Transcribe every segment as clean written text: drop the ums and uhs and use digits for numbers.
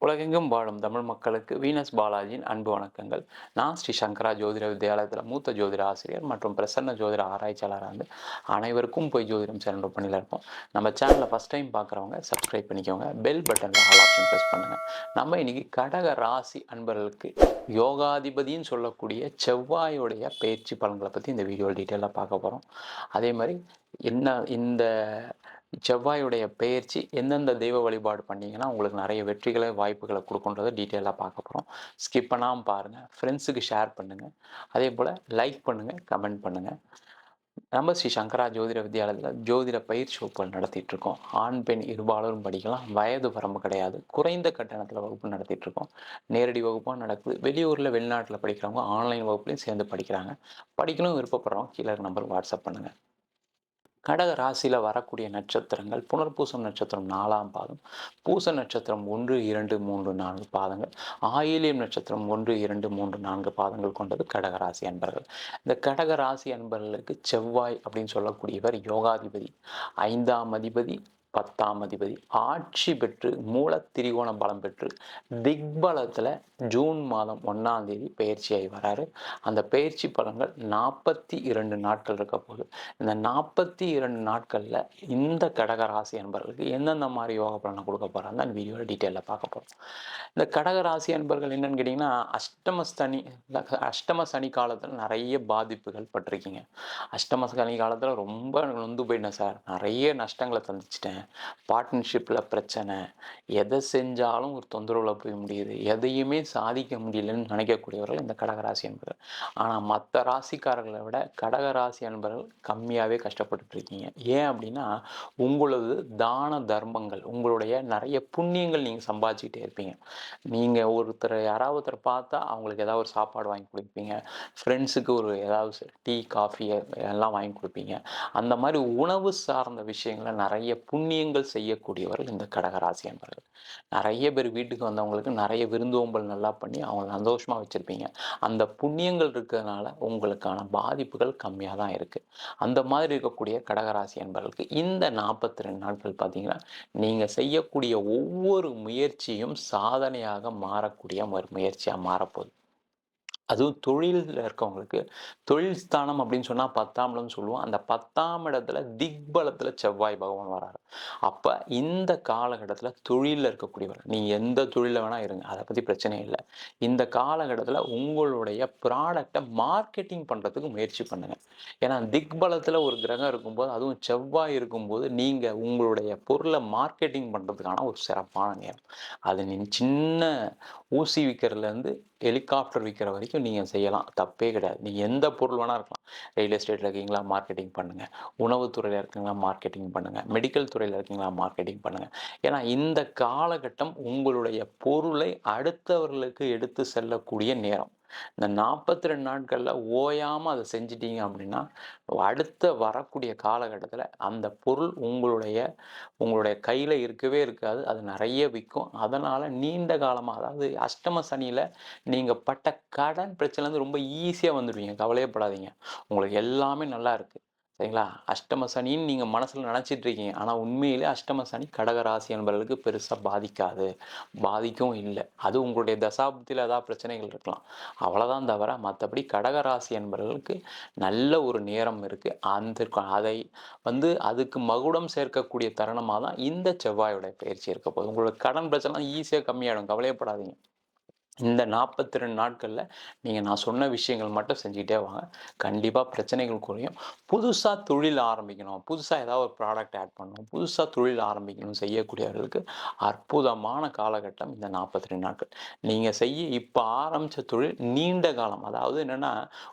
உலகெங்கும் வாழும் தமிழ் மக்களுக்கு வீனஸ் பாலாஜியின் அன்பு வணக்கங்கள். நான் ஸ்ரீ சங்கரா ஜோதிட வித்யாலயத்தில் மூத்த ஜோதிட ஆசிரியர் மற்றும் பிரசன்ன ஜோதிட ஆராய்ச்சியாளராக இருந்து அனைவருக்கும் போய் ஜோதிடம் சேனல் பண்ணியில் இருப்போம். நம்ம சேனலை ஃபஸ்ட் டைம் பார்க்குறவங்க சப்ஸ்கிரைப் பண்ணிக்கோங்க, பெல் பட்டனில் ஆல் ஆப்ஷன் ப்ரெஸ் பண்ணுங்கள். நம்ம இன்னைக்கு கடக ராசி அன்பர்களுக்கு யோகாதிபதின்னு சொல்லக்கூடிய செவ்வாயோடைய பயிற்சி பலன்களை பற்றி இந்த வீடியோ டீட்டெயிலாக பார்க்க போகிறோம். அதே மாதிரி இந்த செவ்வாயுடைய பெயர்ச்சி எந்தெந்த தெய்வ வழிபாடு பண்ணிங்கன்னா உங்களுக்கு நிறைய வெற்றிகளை வாய்ப்புகளை கொடுக்குன்றதை டீட்டெயிலாக பார்க்க போகிறோம். ஸ்கிப் பண்ணாமல் பாருங்கள், ஃப்ரெண்ட்ஸுக்கு ஷேர் பண்ணுங்கள், அதே போல் லைக் பண்ணுங்கள், கமெண்ட் பண்ணுங்கள். நம்ம ஸ்ரீ சங்கரா ஜோதிட வித்யாலயத்தில் ஜோதிட பயிற்சி வகுப்புகள் நடத்திட்டுருக்கோம். ஆண் பெண் இருபாலரும் படிக்கலாம், வயது வரம்பு கிடையாது, குறைந்த கட்டணத்தில் வகுப்பு நடத்திட்டுருக்கோம். நேரடி வகுப்பாக நடக்குது. வெளியூரில் வெளிநாட்டில் படிக்கிறவங்க ஆன்லைன் வகுப்புலையும் சேர்ந்து படிக்கிறாங்க. படிக்கணும் விருப்பப்படுறவங்க கீழே நம்பருக்கு வாட்ஸ்அப் பண்ணுங்கள். கடக ராசியில் வரக்கூடிய நட்சத்திரங்கள் புனர்பூசம் நட்சத்திரம் 4ஆம் பாதம், பூச நட்சத்திரம் 1, 2, 3, 4 பாதங்கள், ஆயிலியம் நட்சத்திரம் 1, 2, 3, 4 பாதங்கள் கொண்டது கடகராசி அன்பர்கள். இந்த கடகராசி அன்பர்களுக்கு செவ்வாய் அப்படின்னு சொல்லக்கூடியவர் யோகாதிபதி, 5ஆம் அதிபதி, 10ஆம் அதிபதி, ஆட்சி பெற்று மூல திரிகோண பலம் பெற்று திக்பலத்தில் ஜூன் மாதம் 1ஆம் தேதி பயிற்சியாகி வராரு. அந்த பயிற்சி பலன்கள் 42 நாட்கள் இருக்க போகுது. இந்த 42 நாட்களில் இந்த கடகராசி அன்பர்களுக்கு எந்தெந்த மாதிரி யோக பலனை கொடுக்க போகிறாங்க அந்த வீடியோவில் டீட்டெயிலில் பார்க்க போகிறோம். இந்த கடகராசி அன்பர்கள் என்னன்னு கேட்டிங்கன்னா, அஷ்டம சனி காலத்தில் நிறைய பாதிப்புகள் பட்டிருக்கீங்க. அஷ்டம சனி காலத்தில் ரொம்ப நொந்து போயிட்டேன் சார், நிறைய நஷ்டங்களை சந்திச்சிட்டேன், பார்ட்னர்ஷிப்பில் பிரச்சனை, எதை செஞ்சாலும் ஒரு தொந்தரவில் போய் முடியுது, எதையுமே சாதிக்க முடியலன்னு நினைக்கக்கூடியவர்கள் இந்த கடகராசி அன்பர்கள். ஆனால் மற்ற ராசிக்காரர்களை விட கடகராசி அன்பர்கள் கம்மியாகவே கஷ்டப்பட்டு இருக்கீங்க. ஏன் அப்படின்னா, உங்களது தான தர்மங்கள், உங்களுடைய நிறைய புண்ணியங்கள் நீங்கள் சம்பாதிச்சுக்கிட்டே இருப்பீங்க. நீங்கள் யாராவது ஒருத்தர் பார்த்தா அவங்களுக்கு ஏதாவது ஒரு சாப்பாடு வாங்கி கொடுப்பீங்க, ஃப்ரெண்ட்ஸுக்கு ஒரு ஏதாவது டீ காஃபி எல்லாம் வாங்கி கொடுப்பீங்க. அந்த மாதிரி உணவு சார்ந்த விஷயங்களை நிறைய புண்ணியங்கள் செய்யக்கூடியவர்கள் இந்த கடகராசி அன்பர்கள். நிறைய பேர் வீட்டுக்கு வந்தவங்களுக்கு நிறைய விருந்தோம்பல் நல்லா பண்ணி அவங்க சந்தோஷமாக வச்சுருப்பீங்க. அந்த புண்ணியங்கள் இருக்கிறதுனால உங்களுக்கான பாதிப்புகள் கம்மியாக தான் இருக்குது. அந்த மாதிரி இருக்கக்கூடிய கடகராசி அன்பர்களுக்கு இந்த 42 நாட்கள் பார்த்தீங்கன்னா, நீங்கள் செய்யக்கூடிய ஒவ்வொரு முயற்சியும் சாதனையாக மாறக்கூடிய ஒரு முயற்சியாக மாறப்போகுது. அதுவும் தொழிலில் இருக்கவங்களுக்கு தொழில் ஸ்தானம் அப்படின்னு சொன்னால் 10ஆம் இடம்னு சொல்லுவோம். அந்த 10ஆம் இடத்துல திக்பலத்தில் செவ்வாய் பகவான் வராரு. அப்போ இந்த காலகட்டத்தில் தொழிலில் இருக்கக்கூடியவர், நீங்கள் எந்த தொழிலில் வேணால் இருங்க, அதை பற்றி பிரச்சனை இல்லை. இந்த காலகட்டத்தில் உங்களுடைய ப்ராடக்டை மார்க்கெட்டிங் பண்ணுறதுக்கு முயற்சி பண்ணுங்கள். ஏன்னா திக்பலத்தில் ஒரு கிரகம் இருக்கும்போது, அதுவும் செவ்வாய் இருக்கும்போது, நீங்கள் உங்களுடைய பொருளை மார்க்கெட்டிங் பண்ணுறதுக்கான ஒரு சிறப்பான நேரம். அது சின்ன ஊசி விற்கிறதுலேருந்து ஹெலிகாப்டர் விற்கிற வரைக்கும் நீங்கள் செய்யலாம், தப்பே கிடையாது. நீங்கள் எந்த பொருள் வேணால் இருக்கலாம். ரியல் எஸ்டேட்டில் இருக்கீங்களா, மார்க்கெட்டிங் பண்ணுங்கள். உணவுத்துறையில் இருக்கீங்களா, மார்க்கெட்டிங் பண்ணுங்கள். மெடிக்கல் துறையில் இருக்கீங்களா, மார்க்கெட்டிங் பண்ணுங்கள். ஏன்னா இந்த காலகட்டம் உங்களுடைய பொருளை அடுத்தவர்களுக்கு எடுத்து செல்லக்கூடிய நேரம். இந்த 42 நாட்களில் ஓயாமல் அதை செஞ்சிட்டீங்க அப்படின்னா, அடுத்த வரக்கூடிய காலகட்டத்தில் அந்த பொருள் உங்களுடைய கையில் இருக்கவே இருக்காது. அது நிறைய விற்கும். அதனால் நீண்ட காலமாக, அதாவது அஷ்டம சனியில் நீங்கள் பட்ட கடன் பிரச்சனைலேருந்து ரொம்ப ஈஸியாக வந்துடுவீங்க. கவலையப்படாதீங்க, உங்களுக்கு எல்லாமே நல்லா இருக்குது. சரிங்களா? அஷ்டம சனின்னு நீங்கள் மனசில் நினச்சிட்டு இருக்கீங்க. ஆனால் உண்மையிலே அஷ்டம சனி கடகராசி என்பவர்களுக்கு பெருசாக பாதிக்காது, பாதிக்கவும் இல்லை. அது உங்களுடைய தசாப்தத்தில் ஏதாவது பிரச்சனைகள் இருக்கலாம், அவ்வளோதான். தவிர மற்றபடி கடகராசி என்பவர்களுக்கு நல்ல ஒரு நேரம் இருக்குது. அதை அதுக்கு மகுடம் சேர்க்கக்கூடிய தருணமாக தான் இந்த செவ்வாயோட பயிற்சி இருக்க போகுது. உங்களோட கடன் பிரச்சனைலாம் ஈஸியாக கம்மியாகிடும், கவலையப்படாதீங்க. இந்த 42 நாட்களில் நீங்கள் நான் சொன்ன விஷயங்கள் மட்டும் செஞ்சுக்கிட்டே வாங்க, கண்டிப்பாக பிரச்சனைகள் குறையும். புதுசாக தொழில் ஆரம்பிக்கணும், புதுசாக ஏதாவது ஒரு ப்ராடக்ட் ஆட் பண்ணணும், புதுசாக தொழில் ஆரம்பிக்கணும் செய்யக்கூடியவர்களுக்கு அற்புதமான காலகட்டம் இந்த 42 நாட்கள். நீங்கள் இப்போ ஆரம்பித்த தொழில் நீண்ட காலம், அதாவது என்னென்னா,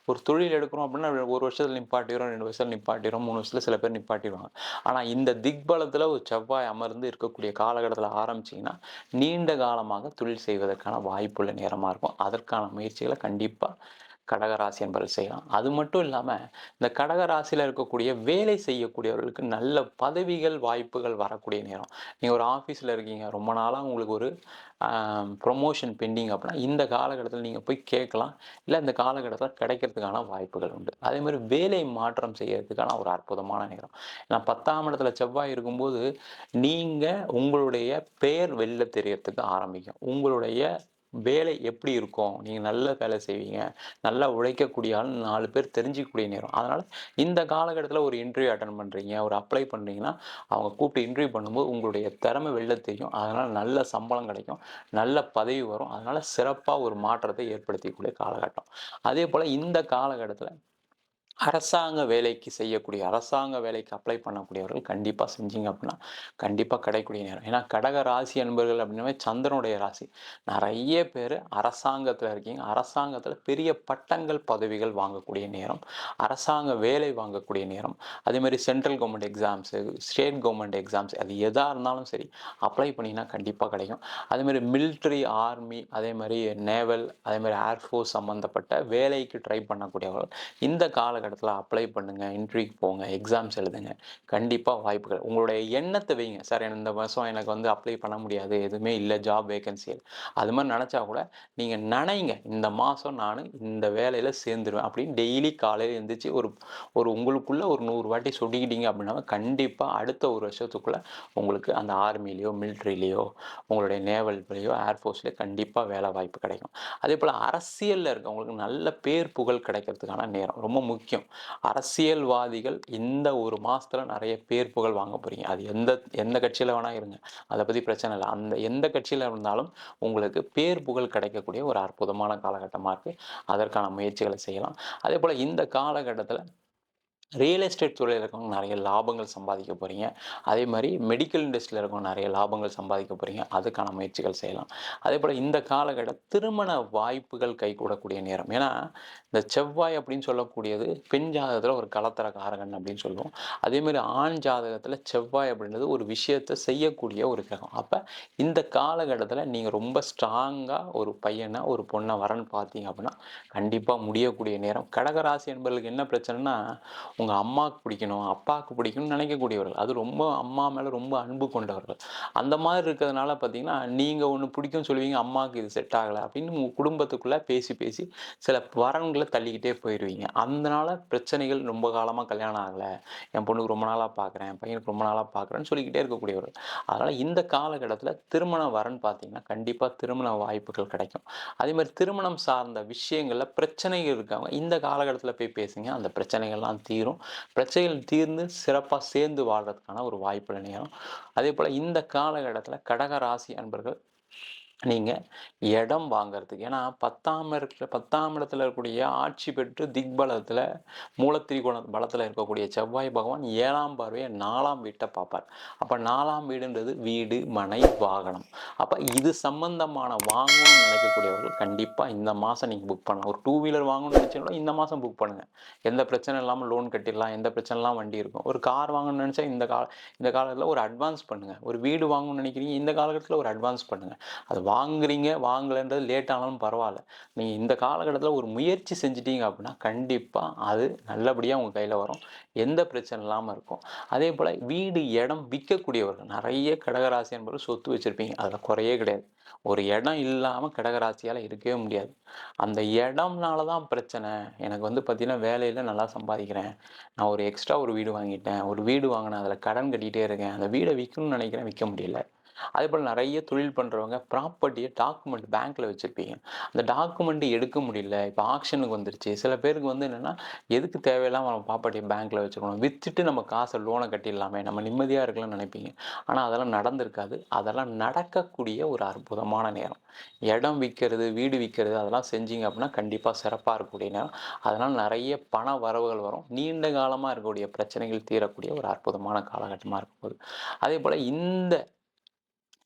ஒரு தொழில் எடுக்கிறோம் அப்படின்னா 1 வருஷத்தில் நிப்பாட்டிடும், 2 வருஷத்தில் நிப்பாட்டிடும், 3 வருஷத்தில் சில பேர் நிப்பாட்டிடுவாங்க. ஆனால் இந்த திக்பலத்தில் ஒரு செவ்வாய் அமர்ந்து இருக்கக்கூடிய காலகட்டத்தில் ஆரம்பிச்சிங்கன்னா நீண்ட காலமாக தொழில் செய்வதற்கான வாய்ப்புள்ள நேரமாக இருக்கும். அதற்கான முயற்சிகளை கண்டிப்பாக கடகராசி என்பவர்கள் செய்யலாம். அது மட்டும் இல்லாம, இந்த கடகராசியில இருக்கக்கூடிய வேலை செய்யக்கூடியவர்களுக்கு நல்ல பதவிகள், வாய்ப்புகள் வரக்கூடிய நேரம். நீங்க ஒரு ஆஃபீஸ்ல இருக்கீங்க. ரொம்ப நாளா உங்களுக்கு ஒரு ப்ரொமோஷன் பெண்டிங் அப்படின்னா, இந்த காலகட்டத்தில நீங்க போய் கேட்கலாம். இல்ல இந்த காலகட்டத்தில கிடைக்கிறதுக்கான வாய்ப்புகள் உண்டு. அதேமாரி வேலை மாற்றம் செய்யறதுக்கான ஒரு அற்புதமான நேரம். ஏன்னா 10ஆம் இடத்துல செவ்வாய் இருக்கும்போது, நீங்க உங்களுடைய பெயர் வெளில தெரியறதுக்கு ஆரம்பிக்கும். உங்களுடைய வேலை எப்படி இருக்கும்? நீங்க நல்ல வேலை செய்வீங்க. நல்லா உழைக்கக்கூடிய ஆள் 4 பேர் தெரிஞ்சுக்கக்கூடிய நேரம். அதனால இந்த காலகட்டத்தில ஒரு இன்டர்வியூ அட்டெண்ட் பண்றீங்க, ஒரு அப்ளை பண்றீங்கன்னா, அவங்க கூப்பிட்டு இன்டர்வியூ பண்ணும்போது உங்களுடைய திறமை வெளில தெரியும். அதனால நல்ல சம்பளம் கிடைக்கும். நல்ல பதவி வரும். அதனால சிறப்பா ஒரு மாற்றத்தை ஏற்படுத்திக்கூடிய காலகட்டம். அதேபோல இந்த காலகட்டத்தில அரசாங்க வேலைக்கு செய்யக்கூடிய அரசாங்க வேலைக்கு அப்ளை பண்ணக்கூடியவர்கள் கண்டிப்பா செஞ்சீங்க அப்படின்னா, கண்டிப்பா கிடைக்கக்கூடிய நேரம். ஏன்னா கடக ராசி அன்பர்கள் அப்படின்னாவே சந்திரனுடைய ராசி. நெறைய பேரு அரசாங்கத்தில இருக்கீங்க. அரசாங்கத்தில பெரிய பட்டங்கள், பதவிகள் வாங்கக்கூடிய நேரம். அரசாங்க வேலை வாங்கக்கூடிய நேரம். அதேமாரி central government exams, state government exams அது எதா இருந்தாலும் சரி, அப்ளை பண்ணீங்கன்னா கண்டிப்பா கிடைக்கும். அதேமாரி மிலிட்டரி, ஆர்மி, அதேமாரி நேவல், அதேமாரி ஏர்ஃபோர்ஸ் சம்மந்தப்பட்ட வேலைக்கு ட்ரை பண்ணக்கூடியவர்கள் இந்த காலகட்டத்தில அப்ளை பண்ணுங்க, இன்டர்வியூக்கு போங்க, எக்ஸாம்ஸ் எழுதுங்க. கண்டிப்பா வாய்ப்புகள் உங்களுடைய எண்ணத்த வைங்க. சார் இந்த வருஷம் எனக்கு வந்து அப்ளை பண்ண முடியாது. எதுவுமே இல்ல ஜாப் வேக்கன்சி. அது மாரி நெனச்சா கூட நீங்க நெனைங்க. இந்த மாசம் நானு இந்த வேலையில சேர்ந்துருவேன் அப்படின்னு டெய்லி காலையில எந்திரிச்சு ஒரு ஒரு உங்களுக்குள்ள ஒரு 100 வாட்டி சொல்லிக்கிட்டீங்க அப்படின்னா, கண்டிப்பா அடுத்த 1 வருஷத்துக்குள்ள உங்களுக்கு அந்த ஆர்மிலயோ, மிலிட்டரிலயோ, உங்களுடைய நேவல்லயோ, ஏர்ஃபோர்ஸ்லயோ கண்டிப்பா வேலை வாய்ப்பு கிடைக்கும். அதேபோல அரசியல்ல இருக்கவங்களுக்கு நல்ல பேர், புகழ் கிடைக்கிறதுக்கான நேரம். ரொம்ப முக்கியம். அரசியல்வாதிகள் இந்த 1 மாசத்துல நெறைய பேர், புகழ் வாங்க போறீங்க. அது எந்த எந்த கட்சியில வேணா இருங்க. அத பத்தி பிரச்சனை இல்ல. அந்த எந்த கட்சியில இருந்தாலும் உங்களுக்கு பேர், புகழ் கிடைக்கக்கூடிய ஒரு அற்புதமான காலகட்டமா இருக்கு. அதற்கான முயற்சிகளை செய்யலாம். அதேபோல இந்த காலகட்டத்தில ரியல் எஸ்டேட் துறையில இருக்கவங்க நெறைய லாபங்கள் சம்பாதிக்க போறீங்க. அதே மாரி மெடிக்கல் இண்டஸ்ட்ரியில இருக்கவங்க நெறைய லாபங்கள் சம்பாதிக்க போறீங்க. அதுக்கான முயற்சிகள் செய்யலாம். அதேபோல இந்த காலகட்டம் திருமண வாய்ப்புகள் கைகூடக்கூடிய நேரம். ஏன்னா, இந்த செவ்வாய் அப்படின்னு சொல்லக்கூடியது பெண் ஜாதகத்தில ஒரு கலத்தர காரகன் அப்படின்னு சொல்லுவோம். அதே மாரி ஆண் ஜாதகத்தில செவ்வாய் அப்படின்றது ஒரு விஷயத்த செய்யக்கூடிய ஒரு கிரகம். அப்ப இந்த காலகட்டத்தில நீங்க ரொம்ப ஸ்ட்ராங்கா ஒரு பையன, ஒரு பொண்ண வரன் பார்த்தீங்க அப்படின்னா, கண்டிப்பா முடியக்கூடிய நேரம். கடகராசி என்பவர்களுக்கு என்ன பிரச்சனைன்னா, உங்க அம்மாக்கு பிடிக்கணும், அப்பாவுக்கு பிடிக்கணும்னு நினைக்கக்கூடியவர்கள். அது ரொம்ப அம்மா மேல ரொம்ப அன்பு கொண்டவர்கள். அந்த மாரி இருக்கிறதுனால பார்த்தீங்கன்னா, நீங்க ஒண்ணு பிடிக்கும்னு சொல்லுவீங்க, அம்மாவுக்கு இது செட் ஆகல அப்படின்னு உங்க குடும்பத்துக்குள்ள பேசி, பேசி சில வரன்கள தள்ளிக்கிட்டே போயிருவீங்க. அதனால பிரச்சனைகள் ரொம்ப காலமா கல்யாணம் ஆகல. என் பொண்ணுக்கு ரொம்ப நாளா பார்க்குறேன், என் பையனுக்கு ரொம்ப நாளா பார்க்குறேன்னு சொல்லிக்கிட்டே இருக்கக்கூடியவர்கள். அதனால இந்த காலகட்டத்தில திருமண வரன் பார்த்தீங்கன்னா, கண்டிப்பா திருமண வாய்ப்புகள் கிடைக்கும். அதே மாரி திருமணம் சார்ந்த விஷயங்கள்ல பிரச்சனைகள் இருக்கவங்க இந்த காலகட்டத்தில போய் பேசுங்க. அந்த பிரச்சனைகள்லாம் தீரும். பிரச்சனைகள் தீர்ந்து சிறப்பா சேர்ந்து வாழ்றதுக்கான ஒரு வாய்ப்புள்ள நேரம். அதேபோல இந்த காலகட்டத்தில கடக ராசி அன்பர்கள் நீங்க இடம் வாங்குறதுக்கு ஏன்னா 10ஆம் இடத்துல இருக்கக்கூடிய ஆட்சி பெற்று திக்பலத்துல மூலத்திரிகோண பலத்துல இருக்கக்கூடிய செவ்வாய் பகவான் 7ஆம் பார்வையா 4ஆம் வீட்ட பார்ப்பார். அப்ப 4ஆம் வீடுன்றது வீடு, மனை, வாகனம். அப்ப இது சம்பந்தமான வாங்கணும்னு நினைக்கக்கூடியவர்கள் கண்டிப்பா இந்த மாசம் நீங்க புக் பண்ணலாம். ஒரு 2 வீலர் வாங்கணும்னு நினைச்சீங்கன்னா இந்த மாசம் புக் பண்ணுங்க. எந்த பிரச்சனை இல்லாம லோன் கட்டிடலாம். எந்த பிரச்சனை இல்லாம வண்டி இருக்கும். ஒரு கார் வாங்கணும்னு நினைச்சா இந்த காலத்துல ஒரு அட்வான்ஸ் பண்ணுங்க. ஒரு வீடு வாங்கணும்னு நினைக்கிறீங்க இந்த காலகட்டத்துல ஒரு அட்வான்ஸ் பண்ணுங்க. அது வாங்குறீங்க, வாங்கலன்றது லேட் ஆனாலும் பரவால்ல. நீங்க இந்த காலகட்டத்தில ஒரு முயற்சி செஞ்சுட்டீங்க அப்படின்னா, கண்டிப்பா அது நல்லபடியா உங்க கையில வரும். எந்த பிரச்சனை இல்லாம இருக்கும். அதேபோல வீடு, இடம் விக்கக்கூடியவர்கள் நெறைய கடகராசி என்பவர்கள் சொத்து வச்சிருப்பீங்க. அதுல குறையே கிடையாது. ஒரு இடம் இல்லாம கடகராசியால இருக்கவே முடியாது. அந்த இடம்னால தான் பிரச்சனை. எனக்கு வந்து பார்த்தீங்கன்னா, வேலையில நல்லா சம்பாதிக்கிறேன். நான் ஒரு எக்ஸ்ட்ரா ஒரு வீடு வாங்கிட்டேன். ஒரு வீடு வாங்கினேன். அதில கடன் கட்டிட்டே இருக்கேன். அந்த வீட விக்கணும்னு நினைக்கிறேன், விக்க முடியல. அதேபோல நெறைய தொழில் பண்றவங்க ப்ராப்பர்ட்டிய டாக்குமெண்ட் பேங்க்ல வச்சிருப்பீங்க. அந்த டாக்குமெண்ட் எடுக்க முடியல. இப்ப ஆக்ஷனுக்கு வந்துருச்சு. சில பேருக்கு வந்து என்னன்னா, எதுக்கு தேவையில்லாம நம்ம ப்ராப்பர்ட்டிய பேங்க்ல வச்சுக்கணும். வித்துட்டு நம்ம காச லோன கட்டிடலாமே! நம்ம நிம்மதியா இருக்கலாம்னு நெனைப்பீங்க. ஆனா அதெல்லாம் நடந்திருக்காது. அதெல்லாம் நடக்கக்கூடிய ஒரு அற்புதமான நேரம். இடம் விக்கிறது, வீடு விக்கிறது அதெல்லாம் செஞ்சீங்க அப்டின்னா, கண்டிப்பா சிறப்பா இருக்கக்கூடிய நேரம். அதனால நெறைய பண வரவுகள் வரும். நீண்ட காலமா இருக்கக்கூடிய பிரச்சனைகள் தீரக்கூடிய ஒரு அற்புதமான காலகட்டமா இருக்கப் போகுது. அதேபோல இந்த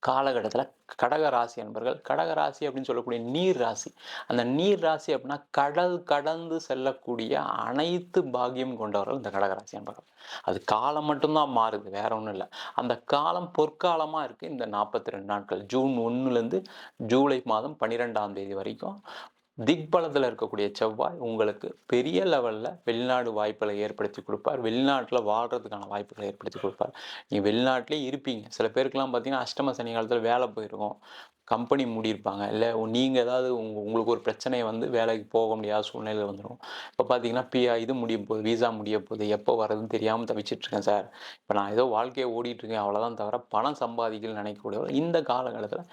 காலகட்டத்தில கடக ராசி அன்பர்கள் கடக ராசி அப்படின்னு சொல்லக்கூடிய நீர் ராசி. அந்த நீர் ராசி அப்படின்னா கடல் கடந்து செல்லக்கூடிய அனைத்து பாக்கியம் கொண்டவர்கள் இந்த கடக ராசி அன்பர்கள். அது காலம் மட்டும் தான் மாறுது. வேற ஒண்ணும் இல்ல. அந்த காலம் பொற்காலமா இருக்கு இந்த 42 நாட்கள். ஜூன் 1லேருந்து ஜூலை மாதம் 12ஆம் தேதி வரைக்கும் திக்பலத்துல இருக்கக்கூடிய செவ்வாய் உங்களுக்கு பெரிய லெவல்ல வெளிநாடு வாய்ப்புகளை ஏற்படுத்தி குடுப்பார். வெளிநாட்டுல வாழ்றதுக்கான வாய்ப்புகளை ஏற்படுத்தி குடுப்பார். நீங்க வெளிநாட்டிலேயே இருப்பீங்க. சில பேருக்குலாம் பார்த்தீங்கன்னா, அஷ்டம சனி காலத்துல வேலை போயிருக்கும். கம்பெனி மூடியிருப்பாங்க. இல்ல நீங்க ஏதாவது உங்களுக்கு ஒரு பிரச்சனை வந்து வேலைக்கு போக முடியாத சூழ்நிலை வந்துரும். இப்ப பார்த்தீங்கன்னா, இது முடிய போகுது, விசா முடிய போகுது. எப்போ வர்றதுன்னு தெரியாம தவிச்சிட்டு இருக்கேன் சார். இப்ப நான் ஏதோ வாழ்க்கைய ஓடிட்டு இருக்கேன் அவ்வளோதான் தவிர, பணம் சம்பாதிக்கணும்னு நினைக்கக்கூடியவர் இந்த காலகட்டத்தில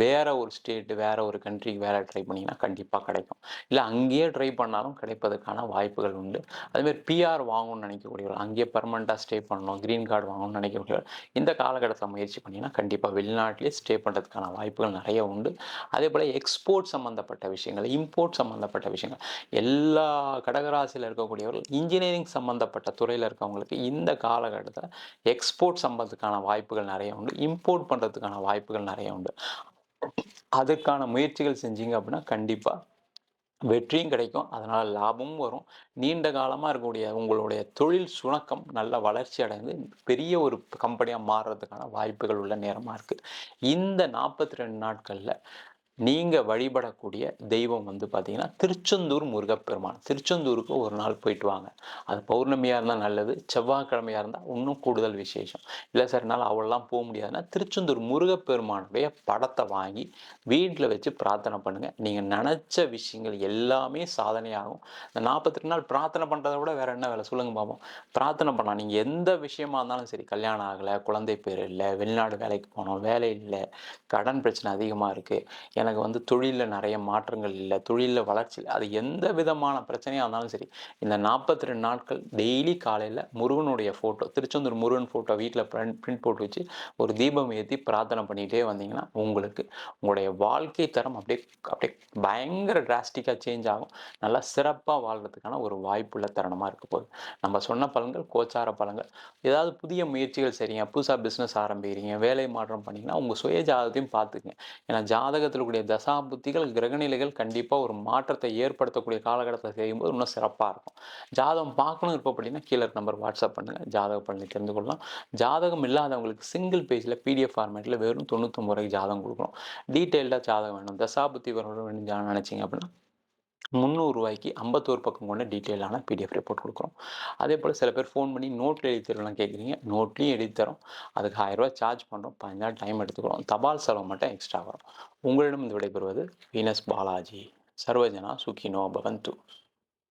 வேற ஒரு ஸ்டேட், வேற ஒரு கண்ட்ரிக்கு வேலை ட்ரை பண்ணீங்கன்னா கண்டிப்பா கிடைக்கும். இல்ல அங்கேயே ட்ரை பண்ணாலும் கிடைப்பதற்கான வாய்ப்புகள் உண்டு. அதேமாரி பிஆர் வாங்கணும்னு நினைக்கக்கூடியவர்கள், அங்கேயே பெர்மனன்ட்டா ஸ்டே பண்ணணும், கிரீன் கார்டு வாங்கணும்னு நினைக்கக்கூடியவர்கள், இந்த காலகட்டத்தில முயற்சி பண்ணீங்கன்னா, கண்டிப்பா வெளிநாட்டிலேயே ஸ்டே பண்றதுக்கான வாய்ப்புகள் நெறைய உண்டு. அதேபோல எக்ஸ்போர்ட் சம்மந்தப்பட்ட விஷயங்கள், இம்போர்ட் சம்மந்தப்பட்ட விஷயங்கள், எல்லா கடகராசியில இருக்கக்கூடியவர்கள் இன்ஜினியரிங் சம்மந்தப்பட்ட துறையில இருக்கவங்களுக்கு இந்த காலகட்டத்தில எக்ஸ்போர்ட் சம்பந்தத்துக்கான வாய்ப்புகள் நெறைய உண்டு. இம்போர்ட் பண்றதுக்கான வாய்ப்புகள் நெறைய உண்டு. அதுக்கான முயற்சிகள் செஞ்சீங்க அப்படின்னா, கண்டிப்பா வெற்றியும் கிடைக்கும். அதனால லாபமும் வரும். நீண்ட காலமா இருக்கக்கூடிய உங்களுடைய தொழில் சுணக்கம் நல்ல வளர்ச்சி அடைந்து, பெரிய ஒரு கம்பெனியா மாறுறதுக்கான வாய்ப்புகள் உள்ள நேரமா இருக்கு. இந்த 42 நாட்கள்ல நீங்க வழிபடக்கூடிய தெய்வம் வந்து பார்த்தீங்கன்னா, திருச்செந்தூர் முருகப்பெருமான். திருச்செந்தூருக்கு ஒரு நாள் போயிட்டு வாங்க. அது பௌர்ணமியா இருந்தா நல்லது. செவ்வாய்க்கிழமையா இருந்தா இன்னும் கூடுதல் விசேஷம். இல்ல சார் என்னால அவ்வளோலாம் போ முடியாதுன்னா, திருச்செந்தூர் முருகப்பெருமானுடைய படத்த வாங்கி வீட்ல வச்சு பிரார்த்தனை பண்ணுங்க. நீங்க நெனச்ச விஷயங்கள் எல்லாமே சாதனையாகும். இந்த 42 நாள் பிரார்த்தனை பண்றத விட வேற என்ன வேல? சொல்லுங்க பாப்போம். பிரார்த்தனை பண்ணலாம். நீங்க எந்த விஷயமா இருந்தாலும் சரி, கல்யாணம் ஆகல, குழந்தை பேர் இல்ல, வெளிநாடு வேலைக்கு போணும், வேலை இல்ல, கடன் பிரச்சனை அதிகமா இருக்கு. எனக்கு வந்து தொழில்ல நெறைய மாற்றங்கள் இல்ல, தொழில்ல வளர்ச்சி இல்ல. அது எந்த விதமான பிரச்சனையா இருந்தாலும் சரி, இந்த 42 நாட்கள் டெய்லி காலையில முருகனுடைய ஃபோட்டோ, திருச்செந்தூர் முருகன் ஃபோட்டோ வீட்ல பிரிண்ட் போட்டு வச்சு, ஒரு தீபம் ஏத்தி பிரார்த்தனை பண்ணிட்டே வந்தீங்கன்னா, உங்களுக்கு உங்களுடைய வாழ்க்கை தரம் அப்படியே அப்படியே பயங்கர டிராஸ்டிக்கா சேஞ்ச் ஆகும். நல்லா சிறப்பா வாழ்றதுக்கான ஒரு வாய்ப்புள்ள தருணமா இருக்க போகுது. நம்ம சொன்ன பலன்கள் கோச்சார பலன்கள். ஏதாவது புதிய முயற்சிகள் செய்றீங்க, புதுசா பிசினஸ் ஆரம்பிக்கிறீங்க, வேலை மாற்றம் பண்ணீங்கன்னா, உங்க சுய ஜாதகத்தையும் பார்த்துக்கங்க. ஏன்னா ஜாதகத்தில் கூடிய தசா புத்திகள், கிரகநிலைகள் கண்டிப்பா ஒரு மாற்றத்தை ஏற்படுத்தக்கூடிய காலகட்டத்தில செய்யும்போது இன்னும் சிறப்பா இருக்கும். ஜாதகம் பார்க்கணும் விருப்பப்பட்டீங்கன்னா, கீழ இருக்க நம்பருக்கு வாட்ஸ்அப் பண்ணுங்க. ஜாதக பலனை தெரிந்து கொள்ளலாம். ஜாதகம் இல்லாதவங்களுக்கு சிங்கிள் பேஜ்ல பிடிஎஃப் ஃபார்மேட்ல வெறும் 99 ரூபாய்க்கு ஜாதகம் குடுக்குறோம். டீட்டெயில்டா ஜாதகம் வேணும், தசாபுத்தி வேணும்னு நினைச்சீங்க அப்படின்னா, ரூ. 300 51 பக்கம் கொண்ட டீட்டெயிலான பிடிஎஃப் ரிப்போர்ட் குடுக்குறோம். அதேபோல சில பேர் ஃபோன் பண்ணி நோட்ல எழுதி தருவலாம் கேட்குறீங்க. நோட்லயும் எழுதி தரோம். அதுக்கு ரூ. 1000 சார்ஜ் பண்றோம். 15 நாள் டைம் எடுத்துக்கிறோம். தபால் செலவு மட்டும் எக்ஸ்ட்ரா வரும். உங்களிடம் விடைபெறுவது வீனஸ் பாலாஜி. சர்வஜனா சுகினோ பவந்து.